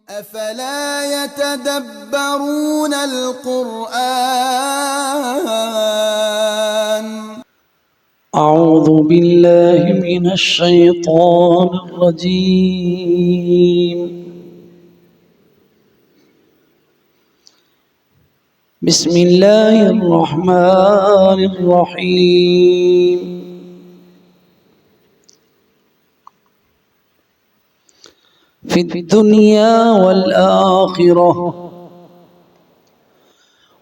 أفلا يتدبرون القرآن أعوذ بالله من الشيطان الرجيم بسم الله الرحمن الرحيم في الدنيا والآخرة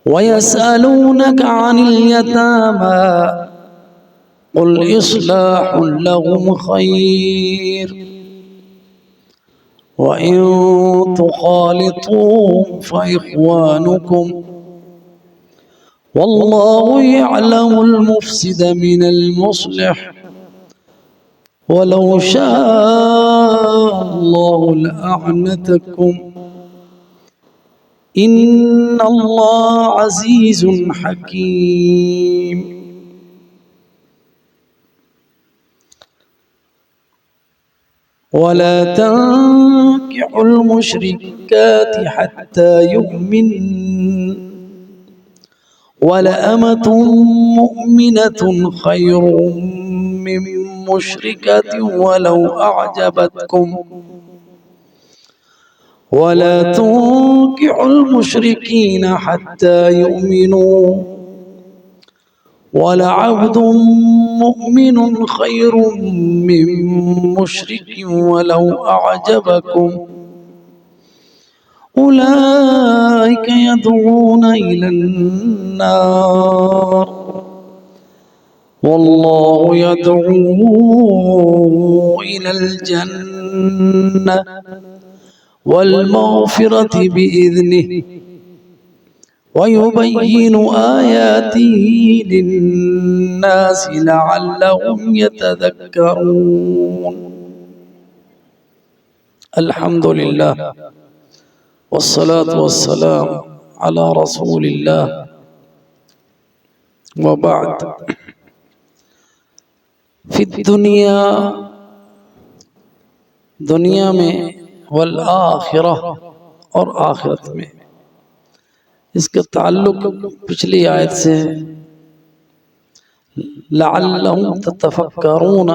ويسألونك عن اليتامى قل إصلاح لهم خير وإن تخالطوهم فإخوانكم والله يعلم المفسد من المصلح ولو شاء الله لأعنتكم إن الله عزيز حكيم. ولا تنكحوا المشركات حتى يؤمنن ولأمة مؤمنة خير من مشركة ولو أعجبتكم ولا تنكحوا المشركين حتى يؤمنوا ولعبد مؤمن خير من مشرك ولو أعجبكم أولئك يدعون إلى النار والله يدعو إلى الجنة والمغفرة بإذنه ويبين آياته للناس لعلهم يتذكرون. الحمد لله والصلاة والسلام على رسول الله وبعد. فی الدنیا دنیا میں والآخرہ اور آخرت میں، اس کا تعلق پچھلی آیت سے ہے لعلہم تتفکرون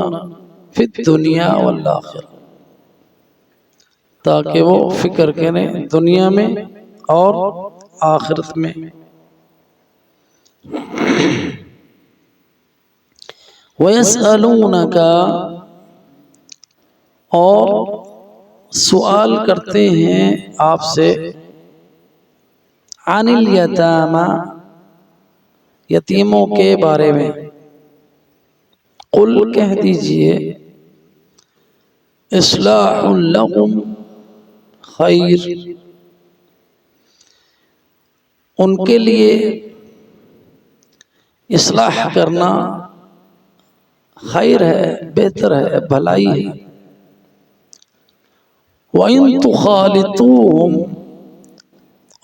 فی الدنیا والآخرہ، تاکہ وہ فکر کریں دنیا میں اور آخرت میں. وَيَسْأَلُونَكَ اور سوال کرتے ہیں آپ سے عن الیتامی یتیموں کے بارے میں. قل کہہ دیجئے اصلاح لہم خیر، ان کے لیے اصلاح کرنا خیر ہے، بہتر ہے، بھلائی ہے. وَإِن تُخَالِطُوهُمْ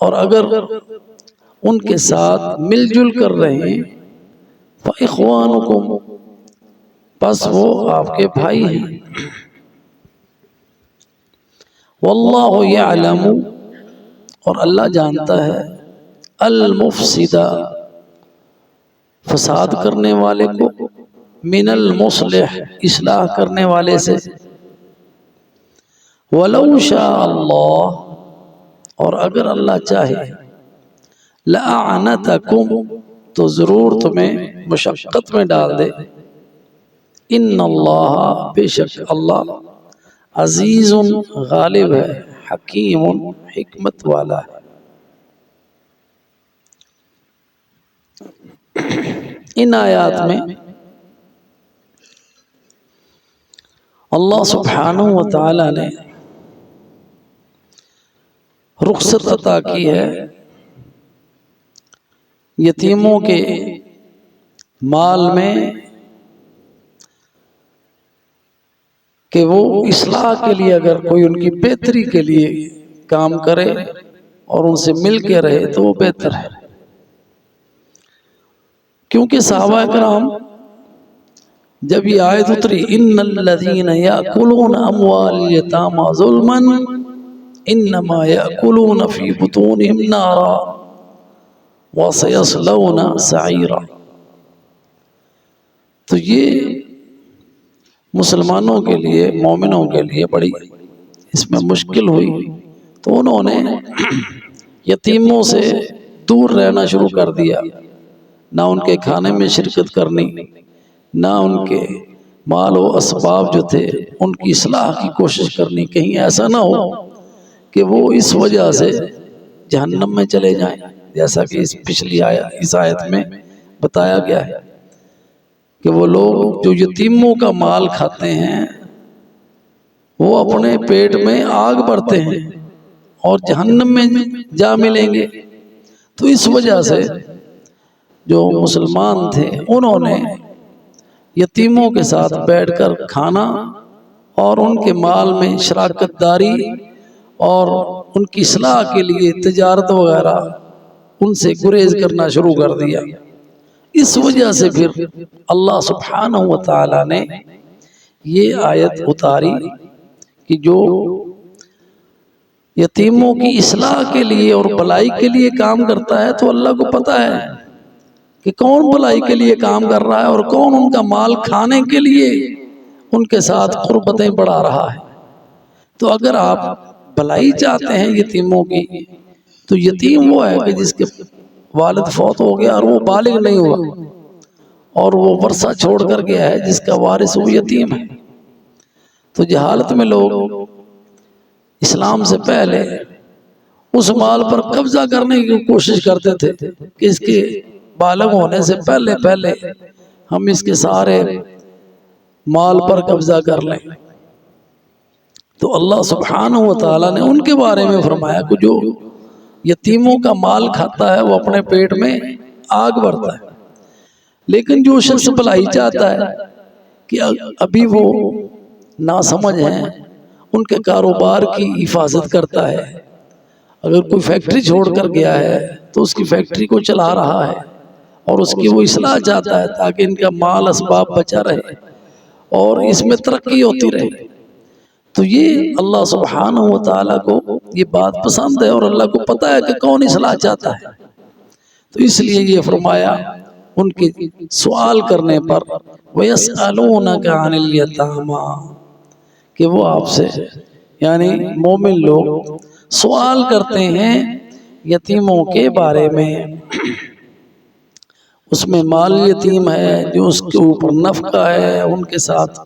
اور اگر ان کے ساتھ مل جل کر رہیں فَإِخْوَانُكُمْ پس وہ آپ کے بھائی ہیں. وَاللَّهُ يَعْلَمُ اور اللہ جانتا ہے المفسد فساد کرنے والے کو من المصلح اصلاح کرنے والے سے. وَلَوْ شَاءَ اللَّهُ اور اگر اللہ چاہے لَأَعْنَتَكُمْ تو ضرور تمہیں مشقت میں ڈال دے. ان اللہ بے شک اللہ عزیز غالب ہے، حکیم حکمت والا ہے. ان آیات میں اللہ سبحانہ وتعالی نے رخصت عطا کی ہے یتیموں کے مال میں کہ وہ اصلاح کے لیے اگر کوئی ان کی بہتری کے لیے کام کرے اور ان سے مل کے رہے تو وہ بہتر ہے. کیونکہ صحابہ کرام جب یہ آیت اتری ان الذین یاکلون اموال الیتامی ظلما انما یأکلون فی بطونہم نارا وسیصلون سعیرا۔ تو یہ مسلمانوں کے لیے، مومنوں کے لیے بڑی اس میں مشکل ہوئی، تو انہوں نے یتیموں سے دور رہنا شروع کر دیا، نہ ان کے کھانے میں شرکت کرنی، نہ ان کے مال و اسباب جو تھے ان کی اصلاح کی کوشش کرنی، کہیں ایسا نہ ہو کہ وہ اس وجہ سے جہنم میں چلے جائیں، جیسا کہ اس پچھلی اس آیت میں بتایا گیا ہے کہ وہ لوگ جو یتیموں کا مال کھاتے ہیں وہ اپنے پیٹ میں آگ بھرتے ہیں اور جہنم میں جا ملیں گے۔ تو اس وجہ سے جو مسلمان تھے انہوں نے یتیموں کے ساتھ بیٹھ کر کھانا اور ان کے مال میں شراکت داری اور ان کی اصلاح کے لیے تجارت وغیرہ ان سے گریز کرنا شروع کر دیا۔ اس وجہ سے پھر اللہ سبحانہ وتعالی نے یہ آیت اتاری کہ جو یتیموں کی اصلاح کے لیے اور بھلائی کے لیے کام کرتا ہے تو اللہ کو پتہ ہے کہ کون بھلائی کے لیے کام کر رہا ہے اور کون ان کا مال کھانے کے لیے ان کے ساتھ قربتیں بڑھا رہا ہے۔ تو اگر آپ بھلائی چاہتے ہیں یتیموں کی، تو یتیم وہ ہے کہ جس کے والد فوت ہو گیا اور وہ بالغ نہیں ہوا اور وہ ورثہ چھوڑ کر گیا ہے، جس کا وارث وہ یتیم ہے۔ تو جہالت میں لوگ اسلام سے پہلے اس مال پر قبضہ کرنے کی کوشش کرتے تھے کہ اس کے بالغ ہونے سے پہلے ہم اس کے سارے مال پر قبضہ کر لیں۔ تو اللہ سبحانہ وتعالی نے ان کے بارے میں فرمایا کہ جو یتیموں کا مال کھاتا ہے وہ اپنے پیٹ میں آگ بھرتا ہے، لیکن جو شخص بھلائی چاہتا ہے کہ ابھی وہ ناسمجھ ہیں، ان کے کاروبار کی حفاظت کرتا ہے، اگر کوئی فیکٹری چھوڑ کر گیا ہے تو اس کی فیکٹری کو چلا رہا ہے اور اس کی وہ اصلاح چاہتا ہے تاکہ ان کا مال اسباب بچا رہے اور اس میں ترقی ہوتی رہے، تو یہ اللہ سبحانہ وتعالی کو یہ بات پسند ہے اور اللہ کو پتہ ہے کہ کون اصلاح چاہتا ہے۔ تو اس لیے یہ فرمایا ان کے سوال کرنے پر وَيَسْأَلُونَكَ عَنِ الْيَتَامَى، کہ وہ آپ سے یعنی مومن لوگ سوال کرتے ہیں یتیموں کے بارے میں، اس میں مال یتیم ہے جو اس کے اوپر نفقہ ہے، ان کے ساتھ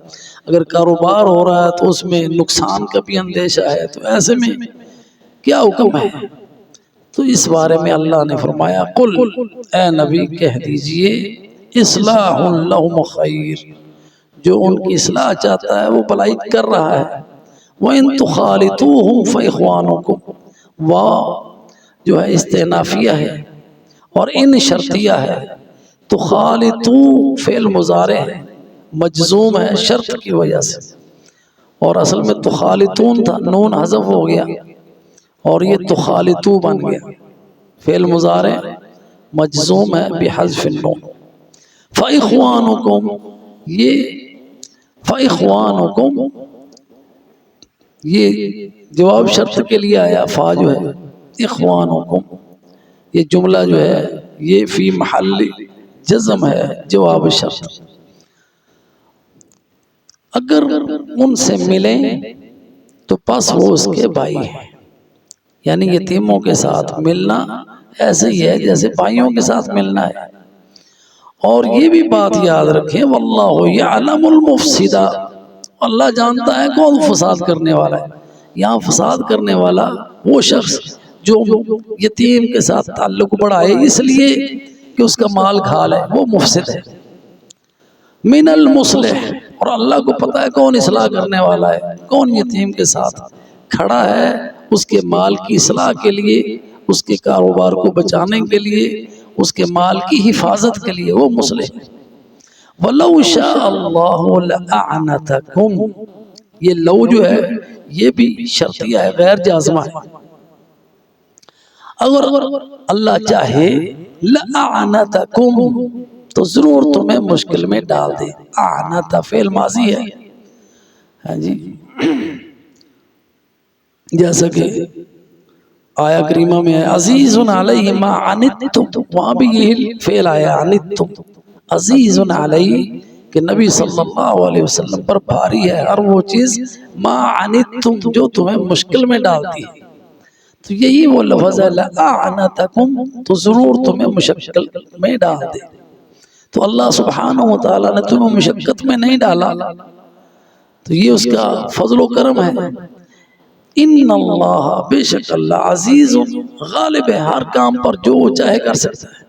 اگر کاروبار ہو رہا ہے تو اس میں نقصان کا بھی اندیشہ ہے، تو ایسے میں کیا حکم ہے؟ تو اس بارے میں اللہ نے فرمایا قل، اے نبی کہہ دیجئے اصلاح لہم خیر، جو ان کی اصلاح چاہتا ہے وہ بھلائی کر رہا ہے۔ وَإِن تُخَالِطُوهُمْ فَإِخْوَانُكُمْ، وہ جو ہے استئنافیہ ہے اور ان شرطیہ ہے۔ تخالطو فعل مضارع ہے، مجزوم ہے شرط کی وجہ سے، اور اصل میں تخالطون تھا، نون حذف ہو گیا اور یہ تخالطو بن گیا، فعل مضارع مجزوم ہے بحذف النون۔ فَإِخْوَانُكُمْ، یہ فَإِخْوَانُكُمْ یہ جواب شرط کے لیے آیا، فا جو ہے اخوانکم، یہ جملہ جو ہے یہ فی محل جزم ہے، جواب شرط۔ اگر ان سے ملیں تو پس وہ اس کے بھائی ہیں، یعنی یتیموں کے ساتھ ملنا ایسے ہی ہے جیسے بھائیوں کے ساتھ ملنا ہے۔ اور یہ بھی بات یاد رکھیں واللہ یعلم المفسد، اللہ جانتا ہے کون فساد کرنے والا ہے۔ یہاں فساد کرنے والا وہ شخص جو یتیم کے ساتھ تعلق بڑھائے اس لیے کہ اس کا مال کھا لے، وہ مفسد ہے۔ من المصلح، اور اللہ کو پتہ ہے کون اصلاح کرنے والا ہے، کون یتیم کے ساتھ کھڑا ہے اس کے مال کی اصلاح کے لیے، اس کے کاروبار کو بچانے کے لیے، اس کے مال کی حفاظت کے لیے، وہ مصلح ہے۔ وَلَوْ شَاءَ اللَّهُ لَأَعْنَتَكُمْ، یہ لو جو ہے یہ بھی شرطیہ ہے، غیر جازمہ ہے۔ اگر اللہ چاہے لَأَعْنَتَكُمْ تو ضرور تمہیں مشکل میں ڈال دے۔ اعنت فعل ماضی ہے، ہاں جی، جیسا کہ آیا کریمہ میں ہے عزیز علیہ ما عنتم، وہاں بھی یہی فعل آیا عنتم، عزیز علیہ کہ نبی صلی اللہ علیہ وسلم پر بھاری ہے ہر وہ چیز ما عنتم جو تمہیں مشکل میں ڈالتی ہے، تو یہی وہ لفظ ہے لأعنتکم، تو ضرور تمہیں مشکل میں ڈال دے۔ تو اللہ سبحانہ وتعالی نے تمہیں مشقت میں نہیں ڈالا، تو یہ اس کا فضل و کرم ہے۔ ان اللہ، بے شک اللہ عزیز غالب ہے، ہر کام پر جو وہ چاہے کر سکتا ہے،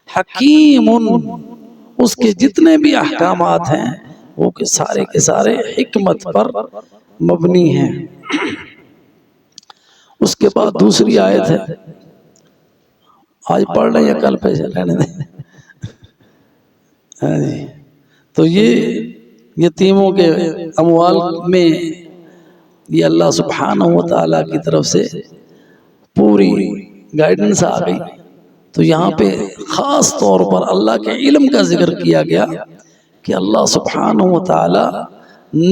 حکیم، اس کے جتنے بھی احکامات ہیں وہ کہ سارے کے سارے حکمت پر مبنی ہیں۔ اس کے بعد دوسری آیت ہے، آج پڑھ لیں یا کل پہ رہنے دیں؟ تو یہ یتیموں کے اموال میں یہ اللہ سبحانہ وتعالی کی طرف سے پوری گائیڈنس آ گئی۔ تو یہاں پہ خاص طور پر اللہ کے علم کا ذکر کیا گیا کہ اللہ سبحانہ وتعالی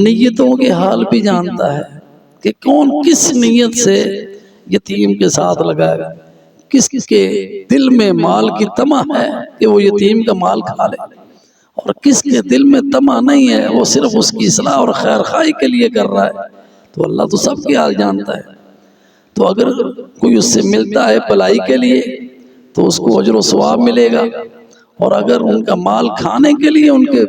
نیتوں کے حال بھی جانتا ہے کہ کون کس نیت سے یتیم کے ساتھ لگائے گا، کس کے دل میں مال کی طمع ہے کہ وہ یتیم کا مال کھا لے، اور کس کے دل میں طمع نہیں ہے، وہ صرف اس کی اصلاح اور خیر خواہی کے لیے کر رہا ہے۔ تو اللہ تو سب کے حال جانتا ہے، تو اگر کوئی اس سے ملتا ہے بھلائی کے لیے تو اس کو اجر و ثواب ملے گا، اور اگر ان کا مال کھانے کے لیے ان کے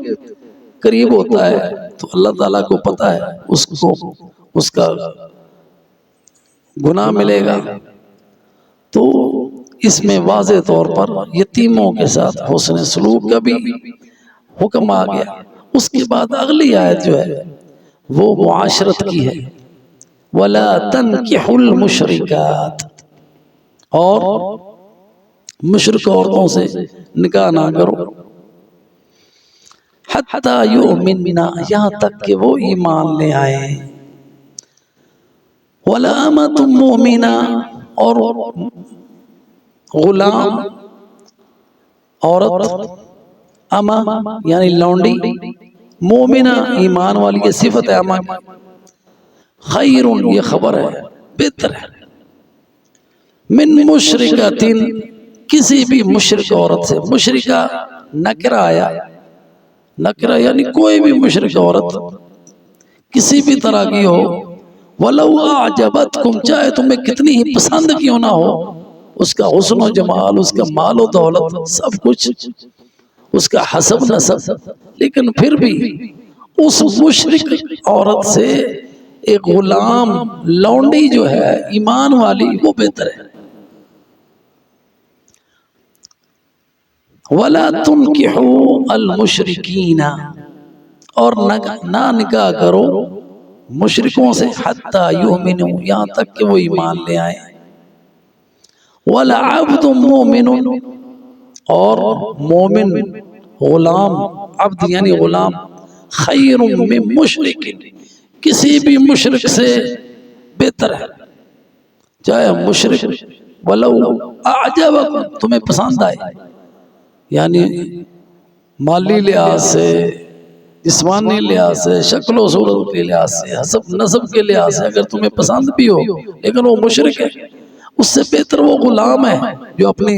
قریب ہوتا ہے تو اللہ تعالیٰ کو پتہ ہے اس کو اس کا گناہ ملے گا۔ تو اس میں واضح طور پر یتیموں کے ساتھ حسن سلوک کا بھی حکم آ گیا۔ اس کے بعد اگلی آیت جو ہے وہ معاشرت کی ہے، وَلَا تَنْكِحُوا الْمُشْرِكَاتِ، اور مشرک عورتوں سے نکاح نہ کرو، حَتَّى يُؤْمِنَّا، یہاں تک کہ وہ ایمان لے آئے، وَلَأَمَةٌ مُؤْمِنَةٌ، اور غلام عورت، اما یعنی لونڈی، مومنہ ایمان والی، یہ صفت ہے اما، خیر، یہ خبر ہے بہتر ہے، من مشرکۃ، کسی بھی مشرک عورت سے، مشرکہ نکرہ آیا، نکرہ یعنی کوئی بھی مشرک عورت کسی بھی طرح کی ہو، وَلَوْ أَعْجَبَتْكُمْ، چاہے تمہیں کتنی ہی پسند کیوں نہ ہو، اس کا حسن و جمال، اس کا مال و دولت، سب کچھ، اس کا حسب نسب، لیکن پھر بھی اس مشرک عورت سے ایک غلام لونڈی جو ہے ایمان والی وہ بہتر ہے۔ وَلَا تُنْكِحُوا الْمُشْرِكِينَ، اور نہ نکاح کرو مشرکوں سے، حَتَّى يُؤْمِنُوا، یہاں تک کہ وہ ایمان لے آئیں، وَلَعَبْدٌ مُؤْمِنٌ، اور مومن غلام، عبد یعنی غلام، خیر من مشرک، کسی بھی مشرک سے بہتر ہے، چاہے مشرک ولو اعجبکم، تمہیں پسند آئے، یعنی مالی لحاظ سے، جسمانی لحاظ سے، شکل و صورت کے لحاظ سے، حسب نسب کے لحاظ سے اگر تمہیں پسند بھی ہو لیکن وہ مشرک ہے، اس سے بہتر وہ غلام ہے جو اپنی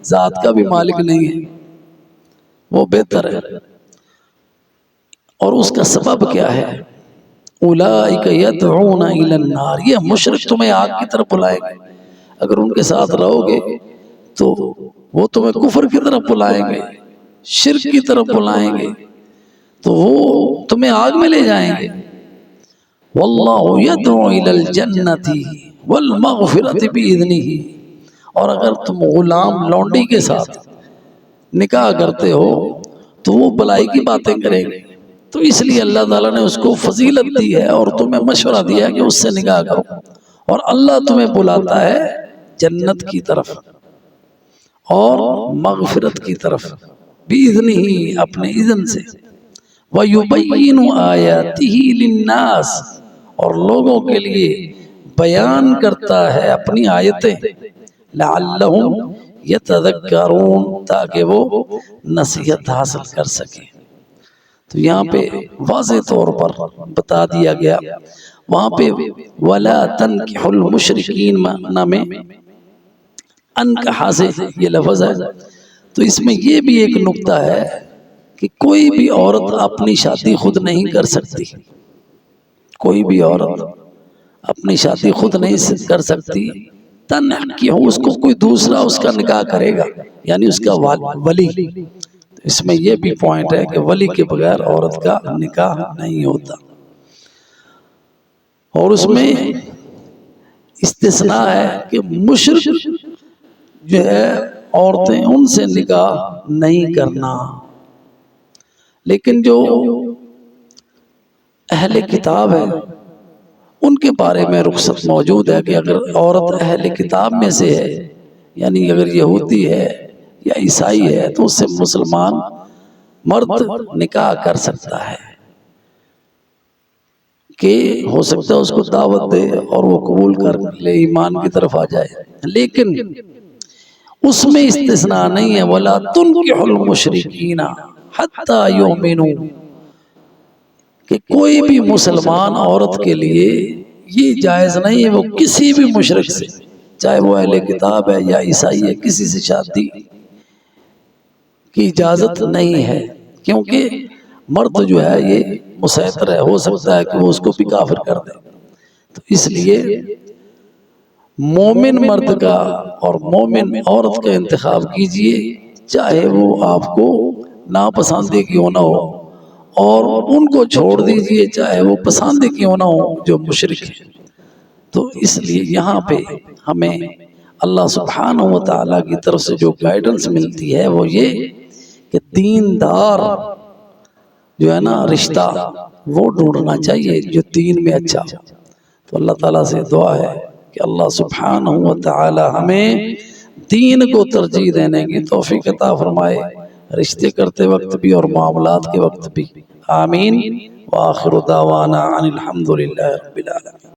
ذات کا بھی مالک نہیں ہے، وہ بہتر ہے۔ اور اس کا سبب کیا ہے؟ اولئک یدعون الی النار، یہ مشرک تمہیں آگ کی طرف بلائیں گے، اگر ان کے ساتھ رہو گے تو وہ تمہیں کفر کی طرف بلائیں گے، شرک کی طرف بلائیں گے، تو وہ تمہیں آگ میں لے جائیں گے۔ واللہ یدعو الی الجنۃ والمغفرۃ بإذنہ، اور اگر تم غلام لونڈی کے ساتھ نکاح کرتے ہو تو وہ بلائی کی باتیں کریں گے، تو اس لیے اللہ تعالیٰ نے اس کو فضیلت دی ہے اور تمہیں مشورہ دیا ہے کہ اس سے نکاح کرو، اور اللہ تمہیں بلاتا ہے جنت کی طرف اور مغفرت کی طرف، بِإِذْنِهِ، اپنے اذن سے، وَيُبَيِّنُ آيَاتِهِ لِلنَّاسِ، اور لوگوں کے لیے بیان کرتا ہے اپنی آیتیں، لَعَلَّهُمْ يَتَذَكَّرُونَ، تاکہ وہ نصیحت حاصل کر سکیں۔ تو یہاں پہ واضح طور پر بتا دیا گیا وہاں پہ وَلَا تَنْكِحُ الْمُشْرِكِينَ معنی میں انکحا سے یہ لفظ ہے. تو اس میں یہ بھی ایک نقطہ ہے کہ کوئی بھی عورت اپنی شادی خود نہیں کر سکتی. کوئی بھی عورت اپنی شادی خود نہیں کر سکتی. تنکحو اس کو کوئی دوسرا اس کا نکاح کرے گا، یعنی اس کا ولی. اس میں یہ بھی پوائنٹ ہے کہ ولی کے بغیر عورت کا نکاح نہیں ہوتا. اور اس میں استثناء ہے کہ مشرک جو ہے عورتیں ان سے نکاح نہیں کرنا. لیکن جو اہل کتاب ہے ان کے بارے میں رخصت موجود ہے کہ اگر عورت اہل کتاب میں سے ہے، یعنی اگر یہودی ہے یا عیسائی ہے، تو اس سے مسلمان مرد نکاح کر سکتا ہے کہ ہو سکتا ہے اس کو دعوت دے اور وہ قبول کر لے، ایمان کی طرف آ جائے. لیکن اس میں استثناء نہیں ہے وَلَا تُنْكِحُ الْمُشْرِكِينَ حَتَّى يُؤْمِنُوا، کہ کوئی بھی مسلمان عورت کے لیے یہ جائز نہیں ہے وہ کسی بھی مشرک سے، چاہے وہ اہل کتاب ہے یا عیسائی ہے، کسی سے شادی کی اجازت نہیں ہے. کیونکہ مرد جو ہے یہ مسیطر ہے، ہو سکتا ہے کہ وہ اس کو بھی کافر کر دے. تو اس لیے مومن مرد کا اور مومن عورت کا انتخاب کیجئے، چاہے وہ آپ کو ناپسندی کیوں نہ ہو، اور ان کو چھوڑ دیجئے چاہے وہ پسند کیوں نہ ہو جو مشرک ہے. تو اس لیے یہاں پہ ہمیں اللہ سبحانہ و تعالیٰ کی طرف سے جو گائیڈنس ملتی ہے وہ یہ کہ دیندار جو ہے نا رشتہ وہ ڈھونڈنا چاہیے جو دین میں اچھا ہو. تو اللہ تعالیٰ سے دعا ہے کہ اللہ سبحانہ و تعالیٰ ہمیں دین کو ترجیح دینے کی توفیق عطا فرمائے، رشتے کرتے وقت بھی اور معاملات کے وقت بھی. آمین. وآخر دعوانا ان الحمد للہ رب العالمین.